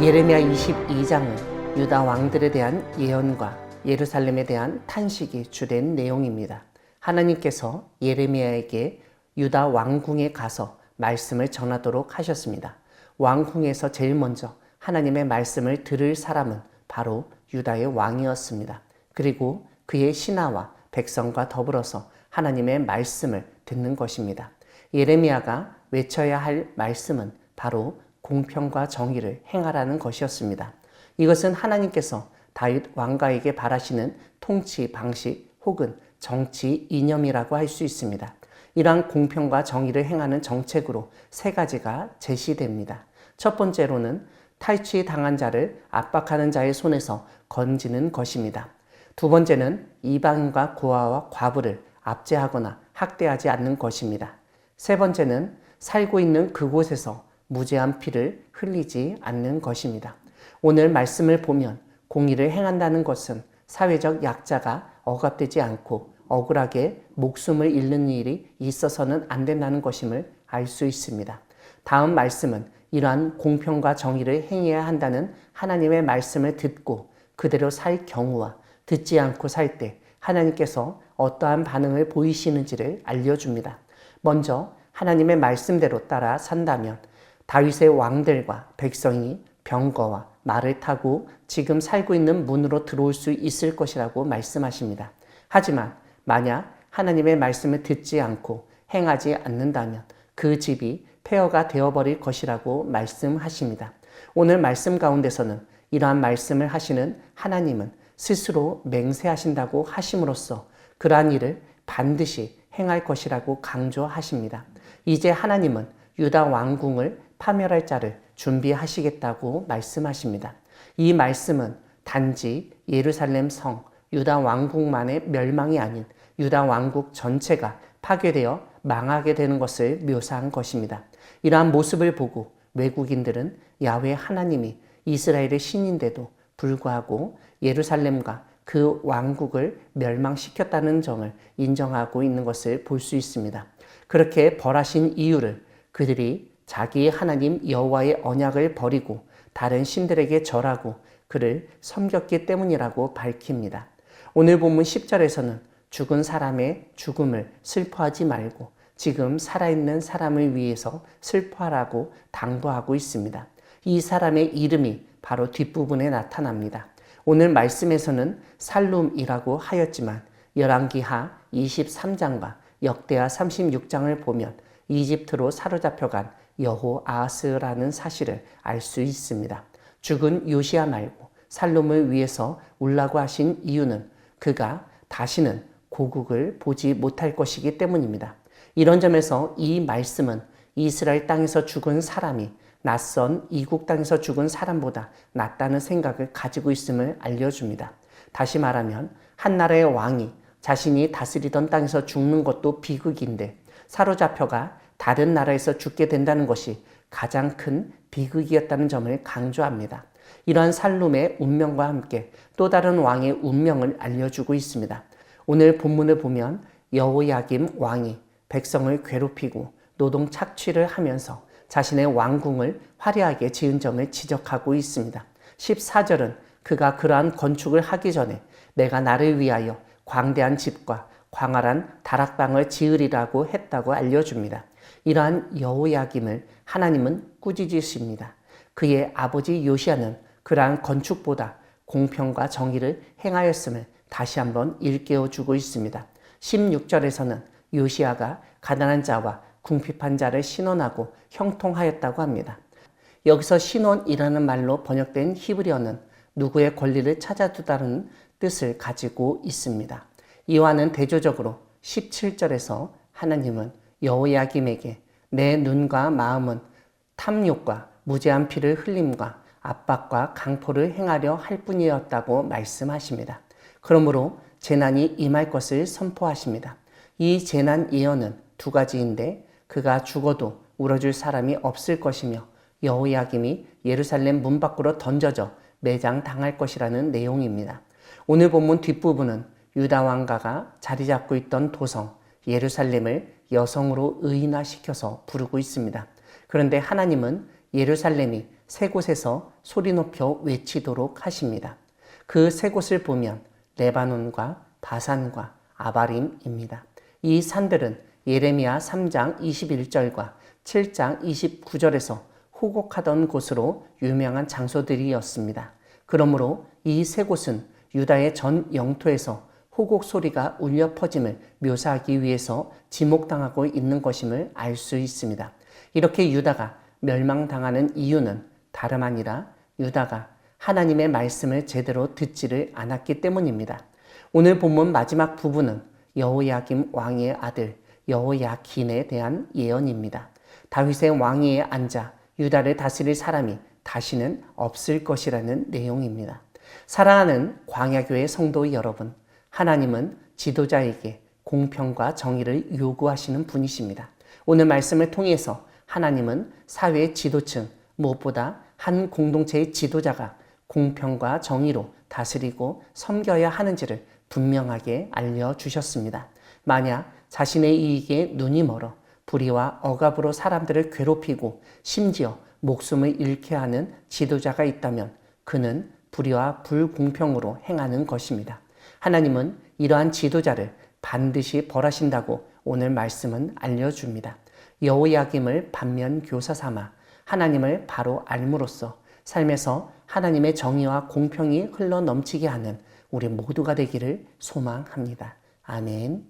예레미야 22장은 유다 왕들에 대한 예언과 예루살렘에 대한 탄식이 주된 내용입니다. 하나님께서 예레미야에게 유다 왕궁에 가서 말씀을 전하도록 하셨습니다. 왕궁에서 제일 먼저 하나님의 말씀을 들을 사람은 바로 유다의 왕이었습니다. 그리고 그의 신하와 백성과 더불어서 하나님의 말씀을 듣는 것입니다. 예레미야가 외쳐야 할 말씀은 바로 공평과 정의를 행하라는 것이었습니다. 이것은 하나님께서 다윗 왕가에게 바라시는 통치 방식 혹은 정치 이념이라고 할 수 있습니다. 이러한 공평과 정의를 행하는 정책으로 세 가지가 제시됩니다. 첫 번째로는 탈취당한 자를 압박하는 자의 손에서 건지는 것입니다. 두 번째는 이방인과 고아와 과부를 압제하거나 학대하지 않는 것입니다. 세 번째는 살고 있는 그곳에서 무죄한 피를 흘리지 않는 것입니다. 오늘 말씀을 보면 공의를 행한다는 것은 사회적 약자가 억압되지 않고 억울하게 목숨을 잃는 일이 있어서는 안 된다는 것임을 알 수 있습니다. 다음 말씀은 이러한 공평과 정의를 행해야 한다는 하나님의 말씀을 듣고 그대로 살 경우와 듣지 않고 살 때 하나님께서 어떠한 반응을 보이시는지를 알려줍니다. 먼저 하나님의 말씀대로 따라 산다면 다윗의 왕들과 백성이 병거와 말을 타고 지금 살고 있는 문으로 들어올 수 있을 것이라고 말씀하십니다. 하지만 만약 하나님의 말씀을 듣지 않고 행하지 않는다면 그 집이 폐허가 되어버릴 것이라고 말씀하십니다. 오늘 말씀 가운데서는 이러한 말씀을 하시는 하나님은 스스로 맹세하신다고 하심으로써 그러한 일을 반드시 행할 것이라고 강조하십니다. 이제 하나님은 유다 왕궁을 파멸할 자를 준비하시겠다고 말씀하십니다. 이 말씀은 단지 예루살렘 성, 유다 왕국만의 멸망이 아닌 유다 왕국 전체가 파괴되어 망하게 되는 것을 묘사한 것입니다. 이러한 모습을 보고 외국인들은 야훼 하나님이 이스라엘의 신인데도 불구하고 예루살렘과 그 왕국을 멸망시켰다는 점을 인정하고 있는 것을 볼 수 있습니다. 그렇게 벌하신 이유를 그들이 자기의 하나님 여호와의 언약을 버리고 다른 신들에게 절하고 그를 섬겼기 때문이라고 밝힙니다. 오늘 본문 10절에서는 죽은 사람의 죽음을 슬퍼하지 말고 지금 살아있는 사람을 위해서 슬퍼하라고 당부하고 있습니다. 이 사람의 이름이 바로 뒷부분에 나타납니다. 오늘 말씀에서는 살룸이라고 하였지만 열왕기하 23장과 역대하 36장을 보면 이집트로 사로잡혀간 여호아하스라는 사실을 알 수 있습니다. 죽은 요시야 말고 살룸을 위해서 울라고 하신 이유는 그가 다시는 고국을 보지 못할 것이기 때문입니다. 이런 점에서 이 말씀은 이스라엘 땅에서 죽은 사람이 낯선 이국 땅에서 죽은 사람보다 낫다는 생각을 가지고 있음을 알려줍니다. 다시 말하면 한 나라의 왕이 자신이 다스리던 땅에서 죽는 것도 비극인데 사로잡혀가 다른 나라에서 죽게 된다는 것이 가장 큰 비극이었다는 점을 강조합니다. 이러한 살룸의 운명과 함께 또 다른 왕의 운명을 알려주고 있습니다. 오늘 본문을 보면 여호야김 왕이 백성을 괴롭히고 노동 착취를 하면서 자신의 왕궁을 화려하게 지은 점을 지적하고 있습니다. 14절은 그가 그러한 건축을 하기 전에 내가 나를 위하여 광대한 집과 광활한 다락방을 지으리라고 했다고 알려줍니다. 이러한 여호야김을 하나님은 꾸짖으십니다. 그의 아버지 요시야는 그러한 건축보다 공평과 정의를 행하였음을 다시 한번 일깨워주고 있습니다. 16절에서는 요시야가 가난한 자와 궁핍한 자를 신원하고 형통하였다고 합니다. 여기서 신원이라는 말로 번역된 히브리어는 누구의 권리를 찾아두다는 뜻을 가지고 있습니다. 이와는 대조적으로 17절에서 하나님은 여호야김에게 내 눈과 마음은 탐욕과 무죄한 피를 흘림과 압박과 강포를 행하려 할 뿐이었다고 말씀하십니다. 그러므로 재난이 임할 것을 선포하십니다. 이 재난 예언은 두 가지인데 그가 죽어도 울어줄 사람이 없을 것이며 여호야김이 예루살렘 문 밖으로 던져져 매장당할 것이라는 내용입니다. 오늘 본문 뒷부분은 유다 왕가가 자리 잡고 있던 도성 예루살렘을 여성으로 의인화시켜서 부르고 있습니다. 그런데 하나님은 예루살렘이 세 곳에서 소리 높여 외치도록 하십니다. 그 세 곳을 보면 레바논과 바산과 아바림입니다. 이 산들은 예레미야 3장 21절과 7장 29절에서 호곡하던 곳으로 유명한 장소들이었습니다. 그러므로 이 세 곳은 유다의 전 영토에서 호곡 소리가 울려 퍼짐을 묘사하기 위해서 지목당하고 있는 것임을 알 수 있습니다. 이렇게 유다가 멸망당하는 이유는 다름 아니라 유다가 하나님의 말씀을 제대로 듣지를 않았기 때문입니다. 오늘 본문 마지막 부분은 여호야김 왕의 아들 여호야긴에 대한 예언입니다. 다윗의 왕위에 앉아 유다를 다스릴 사람이 다시는 없을 것이라는 내용입니다. 사랑하는 광야교회 성도 여러분, 하나님은 지도자에게 공평과 정의를 요구하시는 분이십니다. 오늘 말씀을 통해서 하나님은 사회의 지도층, 무엇보다 한 공동체의 지도자가 공평과 정의로 다스리고 섬겨야 하는지를 분명하게 알려주셨습니다. 만약 자신의 이익에 눈이 멀어 불의와 억압으로 사람들을 괴롭히고 심지어 목숨을 잃게 하는 지도자가 있다면 그는 불의와 불공평으로 행하는 것입니다. 하나님은 이러한 지도자를 반드시 벌하신다고 오늘 말씀은 알려줍니다. 여호야김을 반면 교사 삼아 하나님을 바로 알므로써 삶에서 하나님의 정의와 공평이 흘러 넘치게 하는 우리 모두가 되기를 소망합니다. 아멘.